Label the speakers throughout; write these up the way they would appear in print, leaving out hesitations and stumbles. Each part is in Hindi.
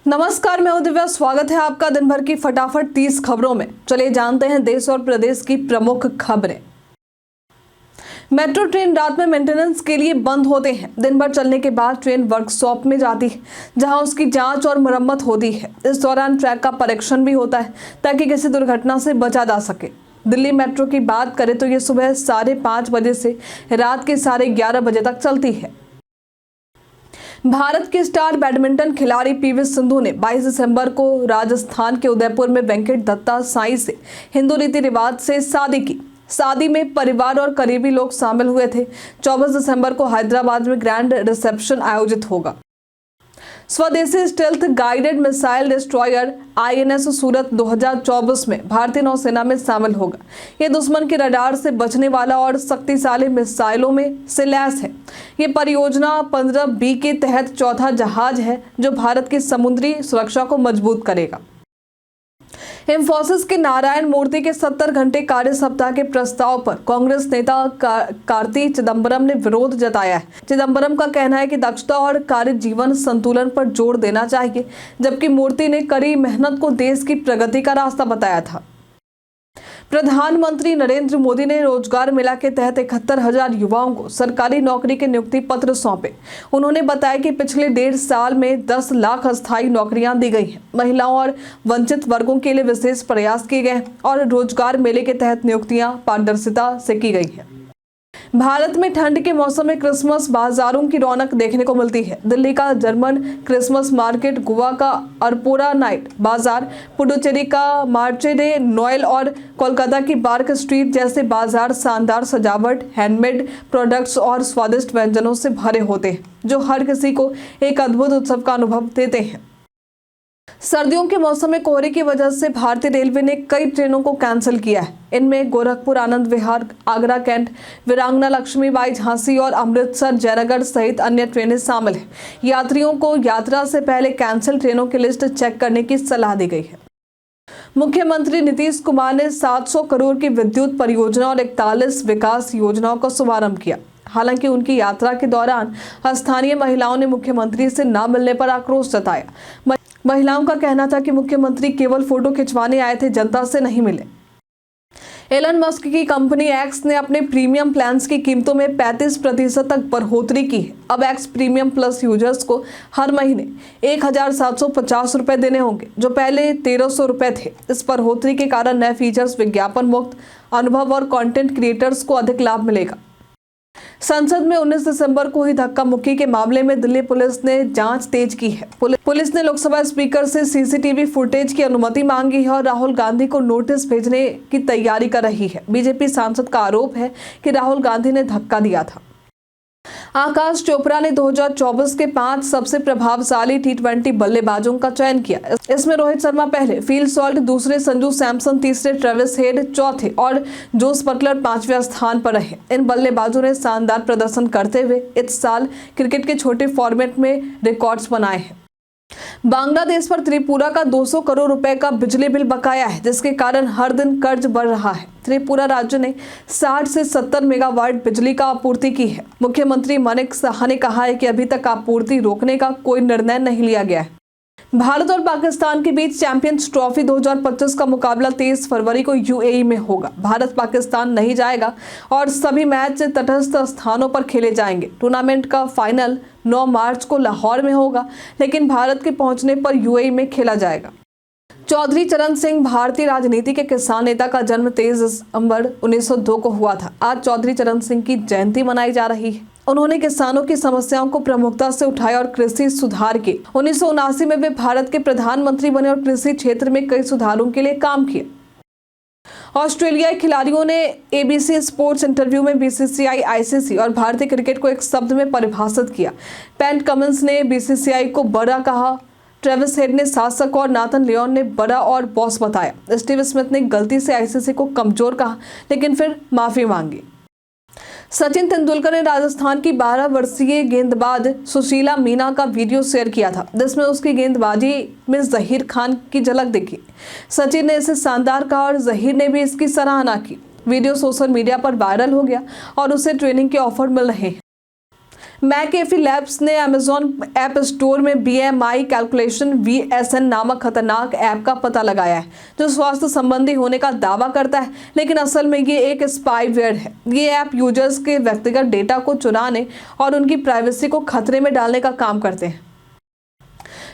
Speaker 1: नमस्कार, मैं हूं दिव्या। स्वागत है आपका दिन भर की फटाफट 30 खबरों में। चलिए जानते हैं देश और प्रदेश की प्रमुख खबरें। मेट्रो ट्रेन रात में मेंटेनेंस के लिए बंद होते हैं। दिन भर चलने के बाद ट्रेन वर्कशॉप में जाती है, जहां उसकी जांच और मरम्मत होती है। इस दौरान ट्रैक का परीक्षण भी होता है ताकि किसी दुर्घटना से बचा जा सके। दिल्ली मेट्रो की बात करें तो ये सुबह 5:30 बजे से रात के 11:30 बजे तक चलती है। भारत की स्टार बैडमिंटन खिलाड़ी पीवी सिंधु ने 22 दिसंबर को राजस्थान के उदयपुर में वेंकट दत्ता साई से हिंदू रीति रिवाज से शादी की। शादी में परिवार और करीबी लोग शामिल हुए थे। 24 दिसंबर को हैदराबाद में ग्रैंड रिसेप्शन आयोजित होगा। स्वदेशी stealth guided missile destroyer INS सूरत 2024 में भारतीय नौसेना में शामिल होगा। यह दुश्मन के रडार से बचने वाला और शक्तिशाली मिसाइलों में से लैस है। ये परियोजना 15B के तहत चौथा जहाज है जो भारत की समुद्री सुरक्षा को मजबूत करेगा। इंफोसिस के नारायण मूर्ति के 70 घंटे कार्य सप्ताह के प्रस्ताव पर कांग्रेस नेता कार्ति चिदंबरम ने विरोध जताया है। चिदंबरम का कहना है कि दक्षता और कार्य जीवन संतुलन पर जोर देना चाहिए, जबकि मूर्ति ने कड़ी मेहनत को देश की प्रगति का रास्ता बताया था। प्रधानमंत्री नरेंद्र मोदी ने रोजगार मेला के तहत 71,000 युवाओं को सरकारी नौकरी के नियुक्ति पत्र सौंपे। उन्होंने बताया कि पिछले 1.5 साल में 10 लाख अस्थायी नौकरियां दी गई हैं। महिलाओं और वंचित वर्गों के लिए विशेष प्रयास किए गए और रोजगार मेले के तहत नियुक्तियां पारदर्शिता से की गई हैं। भारत में ठंड के मौसम में क्रिसमस बाजारों की रौनक देखने को मिलती है। दिल्ली का जर्मन क्रिसमस मार्केट, गोवा का अरपोरा नाइट बाजार, पुडुचेरी का मार्चे डे नोएल और कोलकाता की बार्क स्ट्रीट जैसे बाजार शानदार सजावट, हैंडमेड प्रोडक्ट्स और स्वादिष्ट व्यंजनों से भरे होते हैं, जो हर किसी को एक अद्भुत उत्सव का अनुभव देते हैं। सर्दियों के मौसम में कोहरे की वजह से भारतीय रेलवे ने कई ट्रेनों को कैंसिल किया है। इनमें गोरखपुर आनंद विहार, आगरा कैंट, वीरांगना लक्ष्मीबाई झांसी और अमृतसर जयनगर सहित अन्य ट्रेनें शामिल हैं। यात्रियों को यात्रा से पहले कैंसिल ट्रेनों की लिस्ट चेक करने की सलाह दी गई है। मुख्यमंत्री नीतीश कुमार ने 700 करोड़ की विद्युत परियोजना और 41 विकास योजनाओं का शुभारंभ किया। हालांकि उनकी यात्रा के दौरान स्थानीय महिलाओं ने मुख्यमंत्री से न मिलने पर आक्रोश जताया। महिलाओं का कहना था कि मुख्यमंत्री केवल फोटो खिंचवाने आए थे, जनता से नहीं मिले। एलन मस्क की कंपनी एक्स ने अपने प्रीमियम प्लान्स की कीमतों में 35% तक बढ़ोतरी की है। अब एक्स प्रीमियम प्लस यूजर्स को हर महीने 1,750 रुपए देने होंगे, जो पहले 1,300 रुपए थे। इस बढ़ोतरी के कारण नए फीचर्स, विज्ञापन मुक्त अनुभव और कंटेंट क्रिएटर्स को अधिक लाभ मिलेगा। संसद में 19 दिसंबर को हुई धक्का मुक्की के मामले में दिल्ली पुलिस ने जांच तेज की है। पुलिस ने लोकसभा स्पीकर से CCTV फुटेज की अनुमति मांगी है और राहुल गांधी को नोटिस भेजने की तैयारी कर रही है। बीजेपी सांसद का आरोप है कि राहुल गांधी ने धक्का दिया था। आकाश चोपड़ा ने 2024 के 5 सबसे प्रभावशाली T20 बल्लेबाजों का चयन किया। इसमें रोहित शर्मा पहले, फिल सॉल्ट दूसरे, संजू सैमसन तीसरे, ट्रेविस हेड चौथे और जोस बटलर 5वें स्थान पर रहे। इन बल्लेबाजों ने शानदार प्रदर्शन करते हुए इस साल क्रिकेट के छोटे फॉर्मेट में रिकॉर्ड्स बनाए हैं। बांग्लादेश पर त्रिपुरा का 200 करोड़ रुपए का बिजली बिल बकाया है, जिसके कारण हर दिन कर्ज बढ़ रहा है। त्रिपुरा राज्य ने 60 से 70 मेगावाट बिजली का आपूर्ति की है। मुख्यमंत्री मानिक साहा ने कहा है कि अभी तक आपूर्ति रोकने का कोई निर्णय नहीं लिया गया है। भारत और पाकिस्तान के बीच चैंपियंस ट्रॉफी 2025 का मुकाबला 23 फरवरी को UAE में होगा। भारत पाकिस्तान नहीं जाएगा और सभी मैच तटस्थ स्थानों पर खेले जाएंगे। टूर्नामेंट का फाइनल 9 मार्च को लाहौर में होगा, लेकिन भारत के पहुंचने पर UAE में खेला जाएगा। चौधरी चरण सिंह भारतीय राजनीति के किसान नेता का जन्म 23 दिसंबर 1902 को हुआ था। आज चौधरी चरण सिंह की जयंती मनाई जा रही है। उन्होंने किसानों की समस्याओं को प्रमुखता से उठाया और कृषि सुधार के 1979 में वे भारत के प्रधानमंत्री बने और कृषि क्षेत्र में कई सुधारों के लिए काम किया। ऑस्ट्रेलियाई खिलाड़ियों ने ABC स्पोर्ट्स इंटरव्यू में BCCI, ICC और भारतीय क्रिकेट को एक शब्द में परिभाषित किया। पैट कमिंस ने BCCI को बड़ा कहा, ट्रेविस हेड ने शासक और नाथन लियोन ने बड़ा और बॉस बताया। स्टीव स्मिथ ने गलती से ICC को कमजोर कहा, लेकिन फिर माफी मांगी। सचिन तेंदुलकर ने राजस्थान की 12 वर्षीय गेंदबाज सुशीला मीना का वीडियो शेयर किया था, जिसमें उसकी गेंदबाजी में जहीर खान की झलक दिखी। सचिन ने इसे शानदार कहा और जहीर ने भी इसकी सराहना की। वीडियो सोशल मीडिया पर वायरल हो गया और उसे ट्रेनिंग के ऑफर मिल रहे हैं। मैकेफी लैब्स ने अमेजॉन ऐप स्टोर में BMI कैलकुलेशन VSN नामक खतरनाक ऐप का पता लगाया है, जो स्वास्थ्य संबंधी होने का दावा करता है, लेकिन असल में ये एक स्पाईवेयर है। ये ऐप यूजर्स के व्यक्तिगत डेटा को चुराने और उनकी प्राइवेसी को खतरे में डालने का काम करते हैं।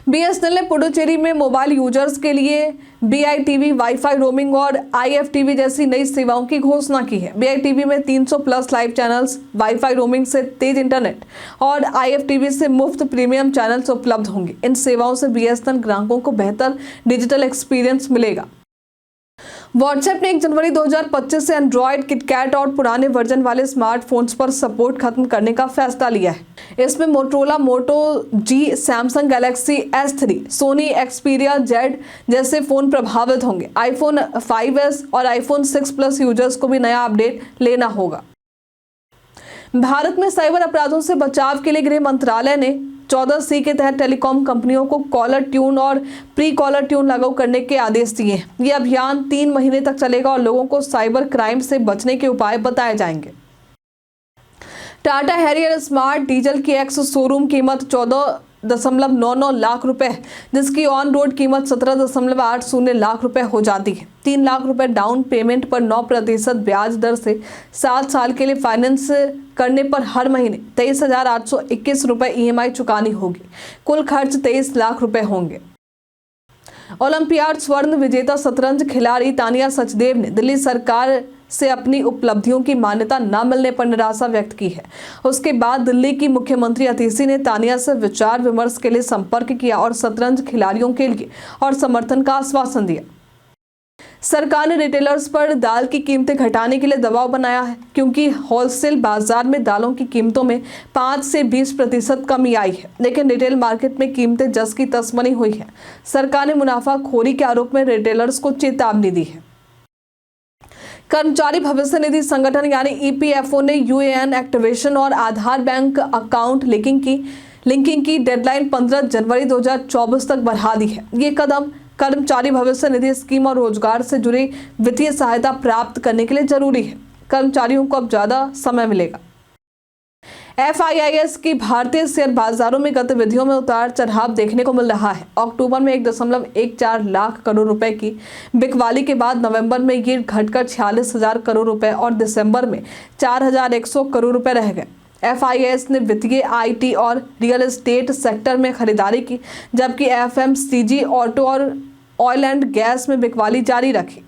Speaker 1: BSNL ने पुडुचेरी में मोबाइल यूजर्स के लिए BITV वाईफाई रोमिंग और IFTV जैसी नई सेवाओं की घोषणा की है। BITV में 300+ लाइव चैनल्स, वाईफाई रोमिंग से तेज इंटरनेट और IFTV से मुफ्त प्रीमियम चैनल्स उपलब्ध होंगे। इन सेवाओं से BSNL ग्राहकों को बेहतर डिजिटल एक्सपीरियंस मिलेगा। व्हाट्सएप ने 1 जनवरी 2025 से एंड्रॉयड, किटकैट और पुराने वर्जन वाले स्मार्टफोन्स पर सपोर्ट खत्म करने का फैसला लिया है। इसमें Motorola Moto G, Samsung Galaxy S3, Sony Xperia Z जैसे फोन प्रभावित होंगे। iPhone 5s और iPhone 6 Plus यूजर्स को भी नया अपडेट लेना होगा। भारत में साइबर अपराधों से बचाव के लिए गृह मंत्रालय ने 14C के तहत टेलीकॉम कंपनियों को कॉलर ट्यून और प्री कॉलर ट्यून लागू करने के आदेश दिए हैं। ये अभियान 3 महीने तक चलेगा और लोगों को साइबर क्राइम से बचने के उपाय बताए जाएंगे। टाटा हैरियर स्मार्ट डीजल की एक्स शोरूम कीमत 14.99 लाख रुपए, जिसकी ऑन रोड कीमत 17.80 लाख रुपए हो जाती है। 3 लाख रुपए डाउन पेमेंट पर 9% ब्याज दर से 7 साल के लिए फाइनेंस करने पर हर महीने 23,821 रुपए EMI चुकानी होगी। कुल खर्च 23 लाख रुपए होंगे। ओलंपियाड स्वर्ण विजेता शतरंज खिलाड़ी तानिया सचदेव ने दिल्ली सरकार से अपनी उपलब्धियों की मान्यता न मिलने पर निराशा व्यक्त की है। उसके बाद दिल्ली की मुख्यमंत्री अतिशी ने तानिया से विचार विमर्श के लिए संपर्क किया और शतरंज खिलाड़ियों के लिए और समर्थन का आश्वासन दिया। सरकार ने रिटेलर्स पर दाल की कीमतें घटाने के लिए दबाव बनाया है, क्योंकि होलसेल बाजार में दालों की कीमतों में 5 से 20% कमी आई है, लेकिन रिटेल मार्केट में कीमतें जस की तस बनी हुई है। सरकार ने मुनाफाखोरी के आरोप में रिटेलर्स को चेतावनी दी है। कर्मचारी भविष्य निधि संगठन यानी EPFO ने UAN एक्टिवेशन और आधार बैंक अकाउंट लिंकिंग की डेडलाइन 15 जनवरी 2024 तक बढ़ा दी है। ये कदम कर्मचारी भविष्य निधि स्कीम और रोजगार से जुड़ी वित्तीय सहायता प्राप्त करने के लिए जरूरी है। कर्मचारियों को अब ज्यादा समय मिलेगा। FIIs की भारतीय शेयर बाजारों में गतिविधियों में उतार चढ़ाव देखने को मिल रहा है। अक्टूबर में 1.14 लाख करोड़ रुपए की बिकवाली के बाद नवंबर में ये घटकर 46,000 करोड़ रुपए और दिसंबर में 4,100 करोड़ रुपए रह गए। FIIs ने वित्तीय, IT और रियल एस्टेट सेक्टर में खरीदारी की, जबकि FMCG, ऑटो और ऑयल एंड गैस में बिकवाली जारी रखी।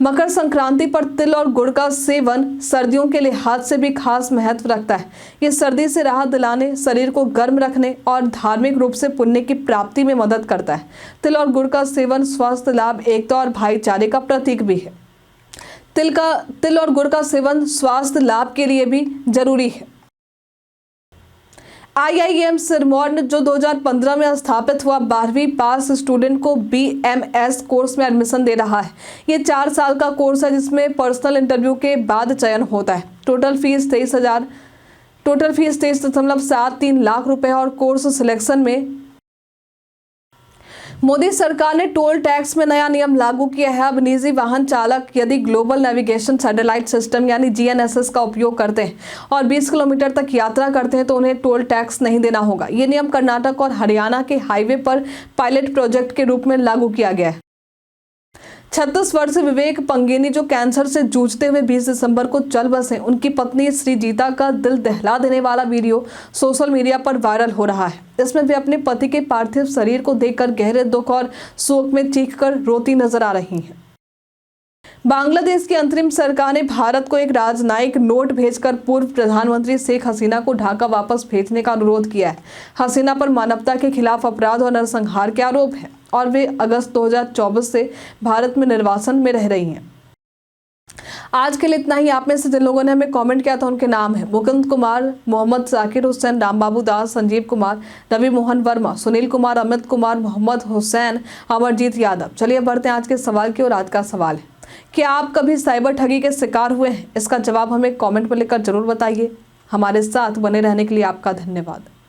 Speaker 1: मकर संक्रांति पर तिल और गुड़ का सेवन सर्दियों के लिहाज से भी खास महत्व रखता है। ये सर्दी से राहत दिलाने, शरीर को गर्म रखने और धार्मिक रूप से पुण्य की प्राप्ति में मदद करता है। तिल और गुड़ का सेवन स्वास्थ्य लाभ, एकता और भाईचारे का प्रतीक भी है। तिल और गुड़ का सेवन स्वास्थ्य लाभ के लिए भी जरूरी है। IIM सिरमौर जो 2015 में स्थापित हुआ 12वीं पास स्टूडेंट को BMS कोर्स में एडमिशन दे रहा है। ये 4 साल का कोर्स है, जिसमें पर्सनल इंटरव्यू के बाद चयन होता है। टोटल फीस 23.73 लाख रुपए और कोर्स सिलेक्शन में मोदी सरकार ने टोल टैक्स में नया नियम लागू किया है। अब निजी वाहन चालक यदि ग्लोबल नेविगेशन सैटेलाइट सिस्टम यानी GNSS का उपयोग करते हैं और 20 किलोमीटर तक यात्रा करते हैं तो उन्हें टोल टैक्स नहीं देना होगा। ये नियम कर्नाटक और हरियाणा के हाईवे पर पायलट प्रोजेक्ट के रूप में लागू किया गया है। 36 वर्षीय विवेक पंगेनी जो कैंसर से जूझते हुए 20 दिसंबर को चल बसे, उनकी पत्नी श्रीजीता का दिल दहला देने वाला वीडियो सोशल मीडिया पर वायरल हो रहा है। इसमें वे अपने पति के पार्थिव शरीर को देखकर गहरे दुख और शोक में चीखकर रोती नजर आ रही हैं। बांग्लादेश की अंतरिम सरकार ने भारत को एक राजनयिक नोट भेजकर पूर्व प्रधानमंत्री शेख हसीना को ढाका वापस भेजने का अनुरोध किया है। हसीना पर मानवता के खिलाफ अपराध और नरसंहार के आरोप हैं और वे अगस्त 2024 से भारत में निर्वासन में रह रही हैं। आज के लिए इतना ही। आप में से जिन लोगों ने हमें कमेंट किया था उनके नाम है मुकुंद कुमार, मोहम्मद जाकिर हुसैन, रामबाबू दास, संजीव कुमार, रवि मोहन वर्मा, सुनील कुमार, अमित कुमार, मोहम्मद हुसैन, अमरजीत यादव। चलिए बढ़ते हैं आज के सवाल की ओर। आज का सवाल है, क्या आप कभी साइबर ठगी के शिकार हुए हैं? इसका जवाब हमें कमेंट में लिखकर जरूर बताइए। हमारे साथ बने रहने के लिए आपका धन्यवाद।